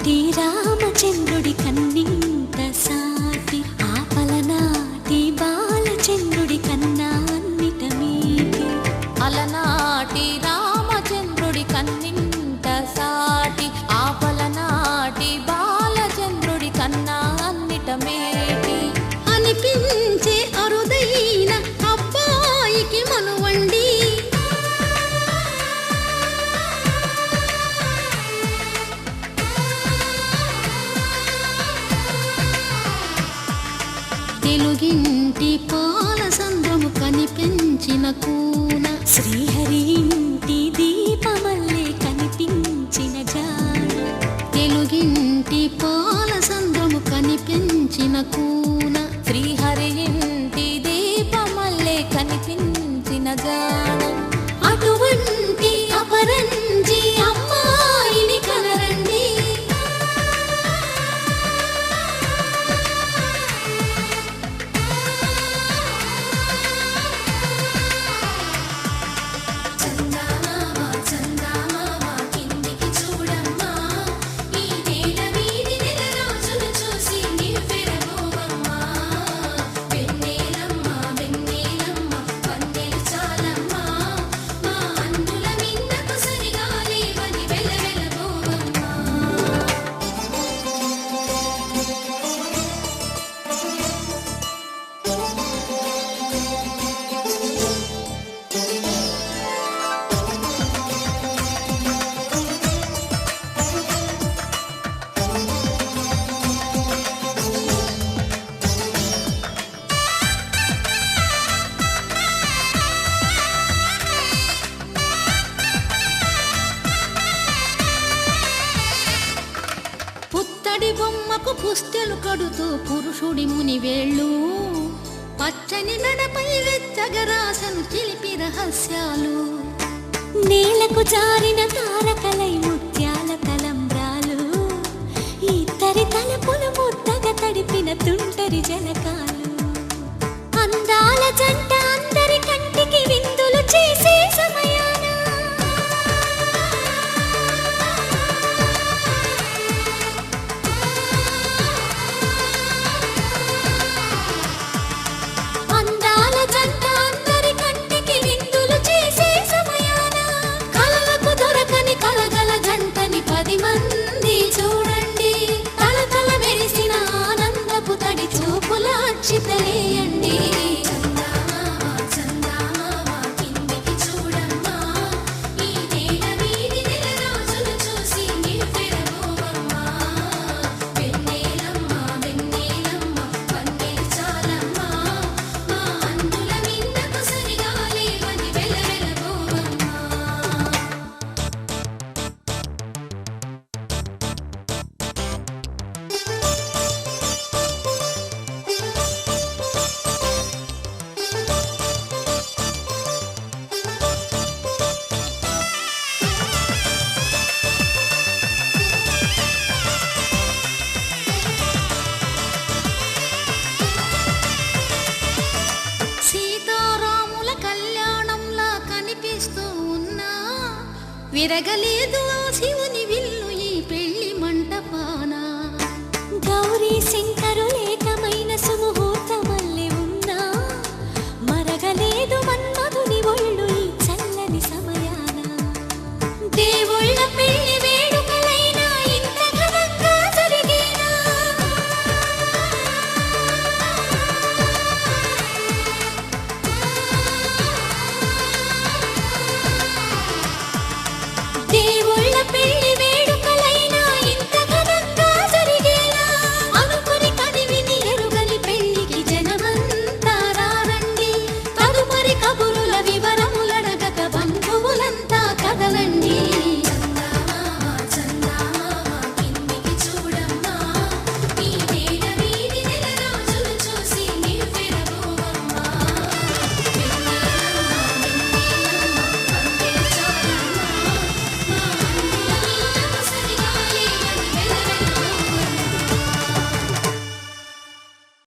అలనాటి రామచంద్రుడి కన్నింత సాటి ఆపలనాటి బాలచంద్రుడి కన్నా అన్నిట మీటి. అలనాటి రామచంద్రుడి కన్నింత సాటి ఆపలనాటి బాలచంద్రుడి కన్నా అన్నిట మేటి అనిపించే అరుదైన అబ్బాయికి మనువండి. తెలుగింటి పాల సంద్రము కనిపించిన కూన శ్రీహరి ఇంటి దీపమల్లే కనిపించిన జాన. తెలుగింటి పాల సంద్రము కనిపించిన కూన శ్రీహరి ఇంటి దీపమల్లే కనిపించిన జాన. అటువంటి అపరంజి అమ్మాయిని కనరండి. పుత్తడి బొమ్మకు పుస్తెలు కడుతూ పురుషుడి ముని వేళ్ళు పచ్చని నడపై వెచ్చగరాసను చిలిపి రహస్యాలు. నేలకు జారిన తారకలై ముత్యాల తలంబ్రాలు ఇద్దరి తలపులు ముద్దగా తడిపిన తుంటరి జలకాలు. అందాల జంట అందరి కంటికి విందులు చేసే సమయాన చితలేయండి. విరగలేదు